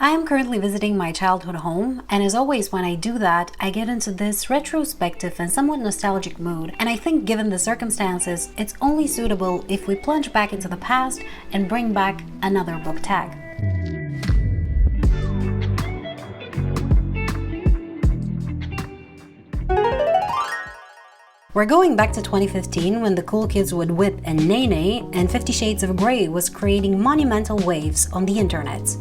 I am currently visiting my childhood home, and as always when I do that, I get into this retrospective and somewhat nostalgic mood, and I think given the circumstances, it's only suitable if we plunge back into the past and bring back another book tag. We're going back to 2015 when the cool kids with Whip and Nene and 50 Shades of Grey was creating monumental waves on the internet.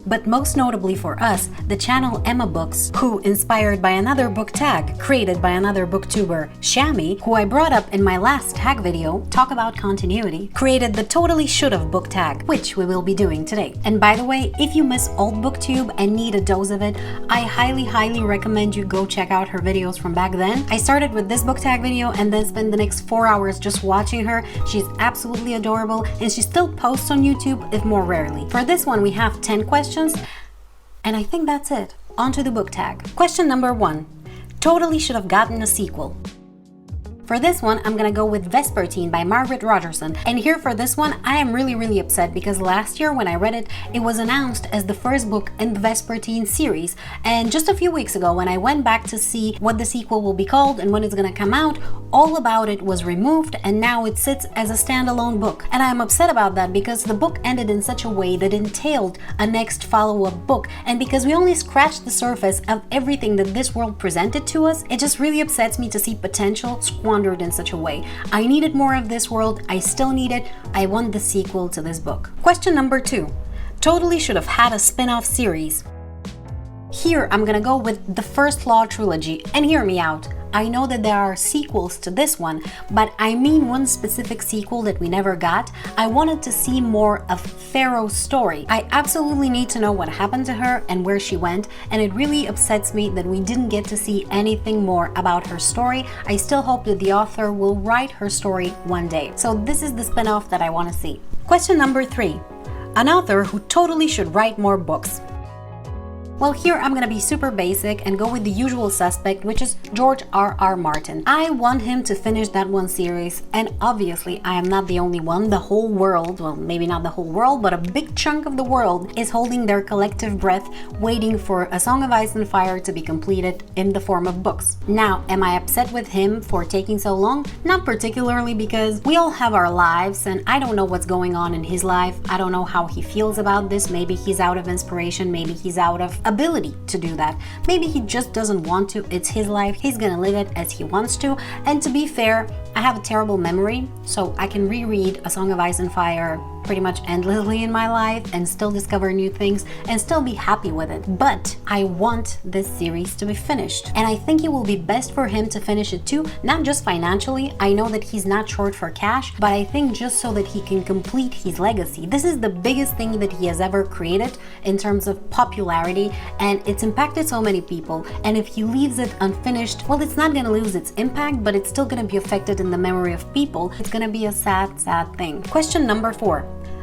But most notably for us, the channel Emma Books, who, inspired by another book tag created by another booktuber, Shammy, who I brought up in my last tag video, Talk About Continuity, created the Totally Should've book tag, which we will be doing today. And by the way, if you miss old booktube and need a dose of it, I highly recommend you go check out her videos from back then. I started with this book tag video and then spent the next 4 hours just watching her. She's absolutely adorable and she still posts on YouTube, if more rarely. For this one, we have 10 questions. And I think that's it. On to the book tag. Question number 1. Totally should have gotten a sequel. For this one, I'm gonna go with Vespertine by Margaret Rogerson. And here for this one, I am really upset because last year when I read it, it was announced as the first book in the Vespertine series. And just a few weeks ago, when I went back to see what the sequel will be called and when it's gonna come out, all about it was removed and now it sits as a standalone book. And I'm upset about that because the book ended in such a way that entailed a next follow-up book. And because we only scratched the surface of everything that this world presented to us, it just really upsets me to see potential squandered in such a way. I needed more of this world, I still need it, I want the sequel to this book. Question number 2. Totally should have had a spin-off series. Here I'm gonna go with the First Law trilogy, and hear me out. I know that there are sequels to this one, but I mean one specific sequel that we never got. I wanted to see more of Pharaoh's story. I absolutely need to know what happened to her and where she went, and it really upsets me that we didn't get to see anything more about her story. I still hope that the author will write her story one day. So this is the spin-off that I want to see. Question number 3. An author who totally should write more books. Well, here I'm gonna be super basic and go with the usual suspect, which is George R.R. Martin. I want him to finish that one series, and obviously I am not the only one. The whole world, well, maybe not the whole world, but a big chunk of the world is holding their collective breath, waiting for A Song of Ice and Fire to be completed in the form of books. Now, am I upset with him for taking so long? Not particularly, because we all have our lives, and I don't know what's going on in his life. I don't know how he feels about this. Maybe he's out of inspiration, maybe he's out of ability to do that. Maybe he just doesn't want to. It's his life. He's gonna live it as he wants to. And to be fair, I have a terrible memory, so I can reread A Song of Ice and Fire pretty much endlessly in my life and still discover new things and still be happy with it. But I want this series to be finished, and I think it will be best for him to finish it too, not just financially. I know that he's not short for cash, but I think just so that he can complete his legacy. This is the biggest thing that he has ever created in terms of popularity, and it's impacted so many people, and if he leaves it unfinished, well, it's not gonna lose its impact, but it's still gonna be affected in the memory of people. It's gonna be a sad thing. Question number 4.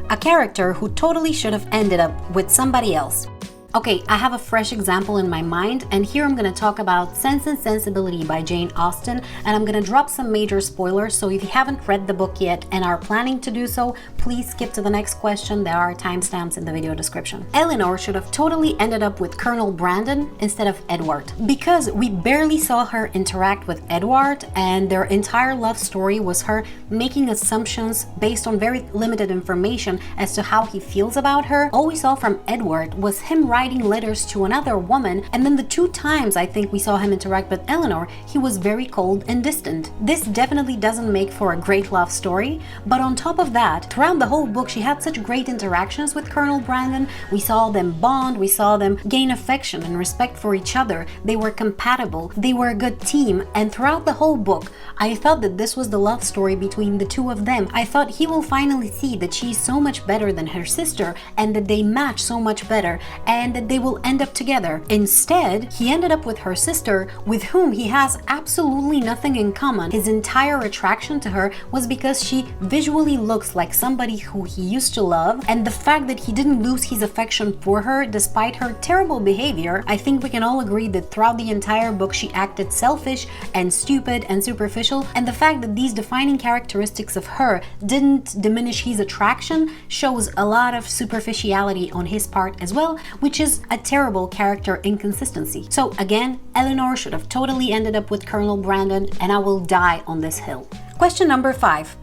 A character who totally should have ended up with somebody else. Okay, I have a fresh example in my mind, and here I'm gonna talk about Sense and Sensibility by Jane Austen, and I'm gonna drop some major spoilers, so if you haven't read the book yet and are planning to do so, please skip to the next question. There are timestamps in the video description. Eleanor should have totally ended up with Colonel Brandon instead of Edward, because we barely saw her interact with Edward, and their entire love story was her making assumptions based on very limited information as to how he feels about her. All we saw from Edward was him writing letters to another woman, and then the 2 times I think we saw him interact with Eleanor, he was very cold and distant. This definitely doesn't make for a great love story, but on top of that, throughout the whole book she had such great interactions with Colonel Brandon. We saw them bond, we saw them gain affection and respect for each other. They were compatible, they were a good team, and throughout the whole book I felt that this was the love story between the 2 of them. I thought he will finally see that she's so much better than her sister and that they match so much better, and that they will end up together. Instead, he ended up with her sister, with whom he has absolutely nothing in common. His entire attraction to her was because she visually looks like somebody who he used to love, and the fact that he didn't lose his affection for her despite her terrible behavior. I think we can all agree that throughout the entire book she acted selfish and stupid and superficial, and the fact that these defining characteristics of her didn't diminish his attraction shows a lot of superficiality on his part as well, which which is a terrible character inconsistency. So again, Eleanor should have totally ended up with Colonel Brandon, and I will die on this hill. Question number 5.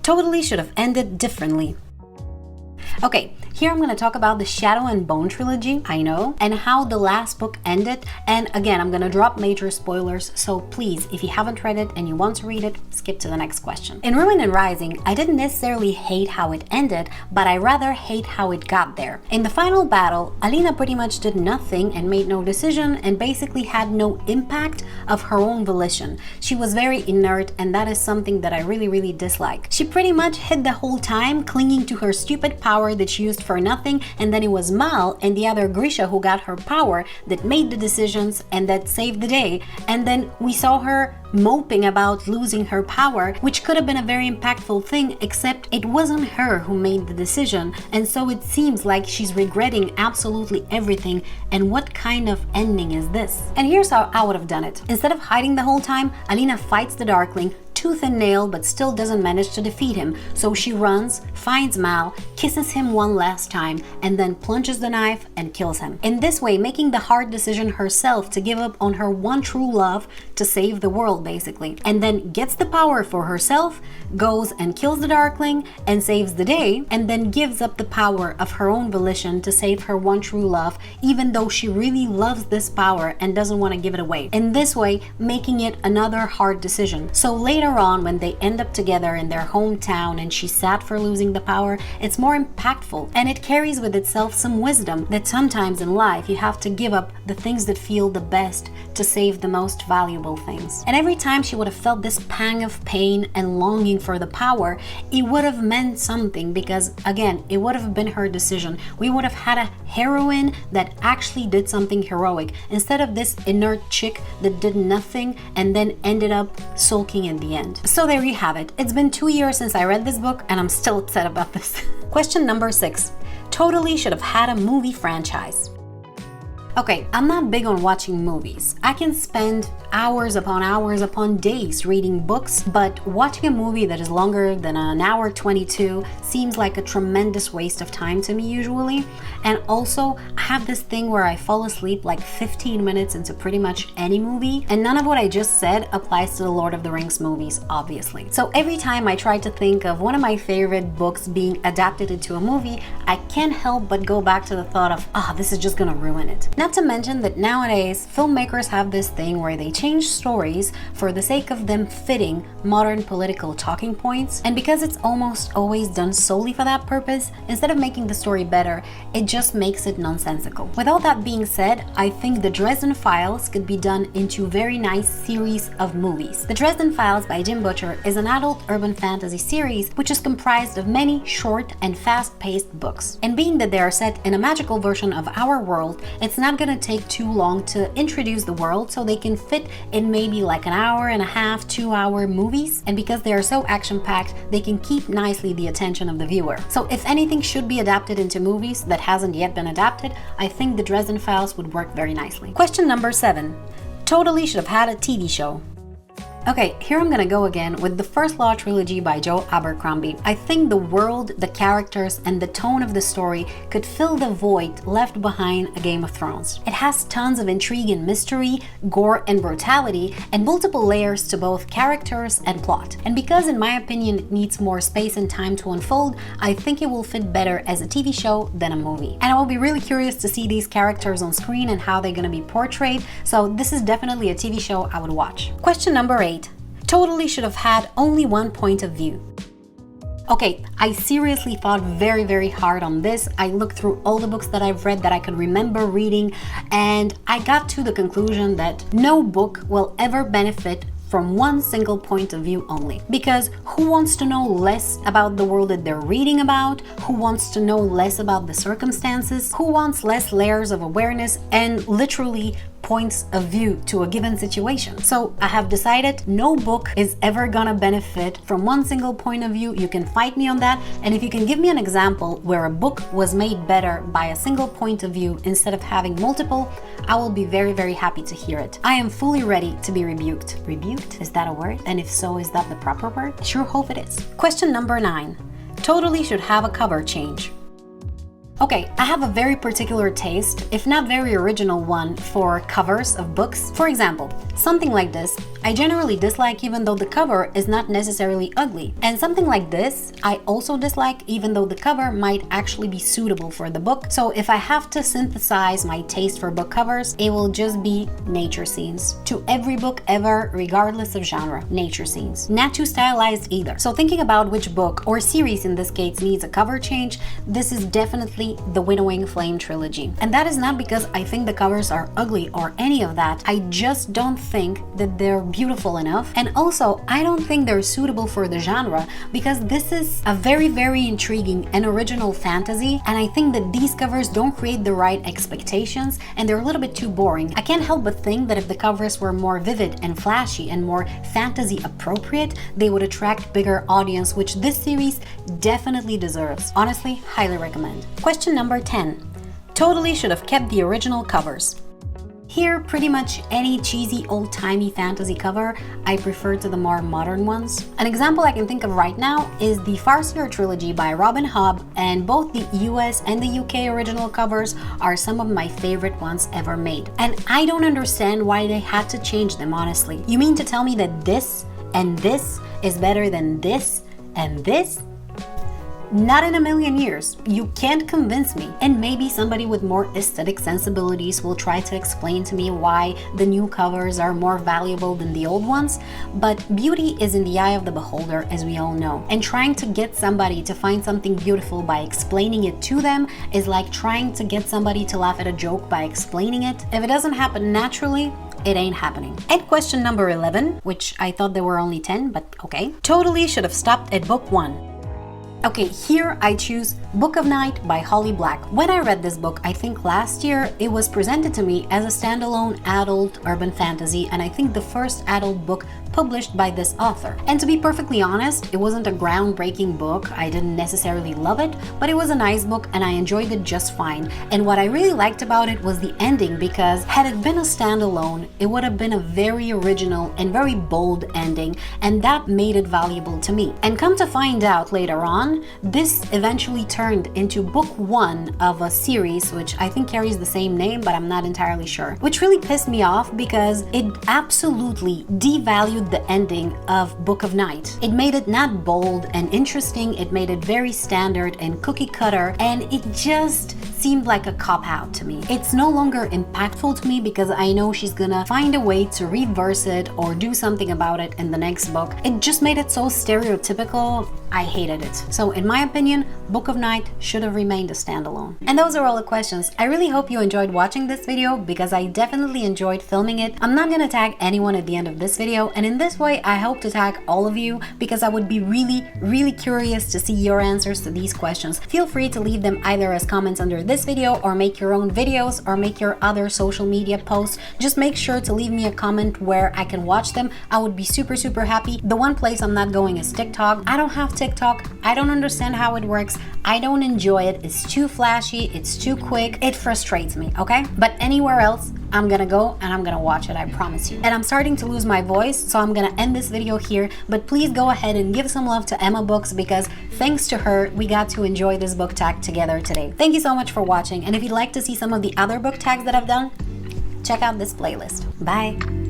Totally should have ended differently. Okay, here I'm going to talk about the Shadow and Bone trilogy, I know, and how the last book ended. And again, I'm going to drop major spoilers, so please, if you haven't read it and you want to read it, skip to the next question. In Ruin and Rising, I didn't necessarily hate how it ended, but I rather hate how it got there. In the final battle, Alina pretty much did nothing and made no decision and basically had no impact of her own volition. She was very inert, and that is something that I really dislike. She pretty much hid the whole time, clinging to her stupid power that she used for nothing, and then it was Mal and the other Grisha who got her power that made the decisions and that saved the day. And then we saw her moping about losing her power, which could have been a very impactful thing, except it wasn't her who made the decision, and so it seems like she's regretting absolutely everything. And what kind of ending is this? And here's how I would have done it. Instead of hiding the whole time, Alina fights the Darkling tooth and nail, but still doesn't manage to defeat him. So she runs, finds Mal, kisses him one last time, and then plunges the knife and kills him. In this way, making the hard decision herself to give up on her one true love to save the world, basically. And then gets the power for herself, goes and kills the Darkling and saves the day, and then gives up the power of her own volition to save her one true love, even though she really loves this power and doesn't want to give it away. In this way, making it another hard decision. So later on, when they end up together in their hometown and she's sad for losing the power, it's more impactful, and it carries with itself some wisdom that sometimes in life you have to give up the things that feel the best to save the most valuable things. And every time she would have felt this pang of pain and longing for the power, it would have meant something, because again, it would have been her decision. We would have had a heroine that actually did something heroic, instead of this inert chick that did nothing and then ended up sulking in the end. So there you have it. It's been 2 years since I read this book and I'm still upset about this. Question number 6. Totally should have had a movie franchise. Okay, I'm not big on watching movies. I can spend hours upon days reading books, but watching a movie that is longer than an hour 22 seems like a tremendous waste of time to me usually. And also, I have this thing where I fall asleep like 15 minutes into pretty much any movie, and none of what I just said applies to the Lord of the Rings movies, obviously. So every time I try to think of one of my favorite books being adapted into a movie, I can't help but go back to the thought of, this is just gonna ruin it. Not to mention that nowadays, filmmakers have this thing where they change stories for the sake of them fitting modern political talking points, and because it's almost always done solely for that purpose, instead of making the story better, it just makes it nonsensical. With all that being said, I think the Dresden Files could be done into a very nice series of movies. The Dresden Files by Jim Butcher is an adult urban fantasy series which is comprised of many short and fast-paced books. And being that they are set in a magical version of our world, it's not gonna take too long to introduce the world, so they can fit in maybe like an hour and a half, 2-hour movies. And because they are so action-packed, they can keep nicely the attention of the viewer. So if anything should be adapted into movies that hasn't yet been adapted, I think the Dresden Files would work very nicely. Question number 7. Totally should have had a TV show. Okay, here I'm gonna go again with the First Law trilogy by Joe Abercrombie. I think the world, the characters, and the tone of the story could fill the void left behind a Game of Thrones. It has tons of intrigue and mystery, gore and brutality, and multiple layers to both characters and plot. And because in my opinion it needs more space and time to unfold, I think it will fit better as a TV show than a movie. And I will be really curious to see these characters on screen and how they're gonna be portrayed, so this is definitely a TV show I would watch. Question number 8. Totally should have had only one point of view. Okay, I seriously thought very hard on this. I looked through all the books that I've read that I could remember reading, and I got to the conclusion that no book will ever benefit from one single point of view only. Because who wants to know less about the world that they're reading about? Who wants to know less about the circumstances? Who wants less layers of awareness and literally points of view to a given situation? So I have decided no book is ever gonna benefit from one single point of view. You can fight me on that, and if you can give me an example where a book was made better by a single point of view instead of having multiple, I will be very happy to hear it. I am fully ready to be rebuked. Rebuked? Is that a word? And if so, is that the proper word? I sure hope it is. Question number 9. Totally should have a cover change. Okay, I have a very particular taste, if not very original one, for covers of books. For example, something like this, I generally dislike even though the cover is not necessarily ugly. And something like this, I also dislike even though the cover might actually be suitable for the book. So if I have to synthesize my taste for book covers, it will just be nature scenes. To every book ever, regardless of genre, nature scenes. Not too stylized either. So thinking about which book, or series in this case, needs a cover change, this is definitely the Winnowing Flame trilogy. And that is not because I think the covers are ugly or any of that. I just don't think that they're beautiful enough. And also, I don't think they're suitable for the genre because this is a very, very intriguing and original fantasy. And I think that these covers don't create the right expectations and they're a little bit too boring. I can't help but think that if the covers were more vivid and flashy and more fantasy appropriate, they would attract bigger audience, which this series definitely deserves. Honestly, highly recommend. Question number 10. Totally should have kept the original covers. Here, pretty much any cheesy old-timey fantasy cover, I prefer to the more modern ones. An example I can think of right now is the Farseer trilogy by Robin Hobb, and both the US and the UK original covers are some of my favorite ones ever made. And I don't understand why they had to change them, honestly. You mean to tell me that this and this is better than this and this? Not in a million years. You can't convince me. And maybe somebody with more aesthetic sensibilities will try to explain to me why the new covers are more valuable than the old ones, but beauty is in the eye of the beholder, as we all know. And trying to get somebody to find something beautiful by explaining it to them is like trying to get somebody to laugh at a joke by explaining it. If it doesn't happen naturally, it ain't happening. And question number 11, which I thought there were only 10, but okay. Totally should have stopped at book 1. Okay, here I choose Book of Night by Holly Black. When I read this book, I think last year, it was presented to me as a standalone adult urban fantasy, and I think the first adult book published by this author. And to be perfectly honest, it wasn't a groundbreaking book. I didn't necessarily love it, but it was a nice book and I enjoyed it just fine. And what I really liked about it was the ending, because had it been a standalone, it would have been a very original and very bold ending, and that made it valuable to me. And come to find out later on, this eventually turned into book 1 of a series which I think carries the same name, but I'm not entirely sure. Which really pissed me off because it absolutely devalued the ending of Book of Night. It made it not bold and interesting, it made it very standard and cookie cutter, and it just seemed like a cop-out to me. It's no longer impactful to me because I know she's gonna find a way to reverse it or do something about it in the next book. It just made it so stereotypical, I hated it. So in my opinion, Book of Night should have remained a standalone. And those are all the questions. I really hope you enjoyed watching this video because I definitely enjoyed filming it. I'm not gonna tag anyone at the end of this video, and in this way I hope to tag all of you because I would be really curious to see your answers to these questions. Feel free to leave them either as comments under this video or make your own videos or make your other social media posts. Just make sure to leave me a comment where I can watch them. I would be super happy. The one place I'm not going is TikTok. I don't have TikTok. I don't understand how it works. I don't enjoy it. It's too flashy. It's too quick. It frustrates me, okay? But anywhere else, I'm gonna go and I'm gonna watch it, I promise you. And I'm starting to lose my voice, so I'm gonna end this video here, but please go ahead and give some love to Emma Books because thanks to her, we got to enjoy this book tag together today. Thank you so much for watching, and if you'd like to see some of the other book tags that I've done, check out this playlist. Bye!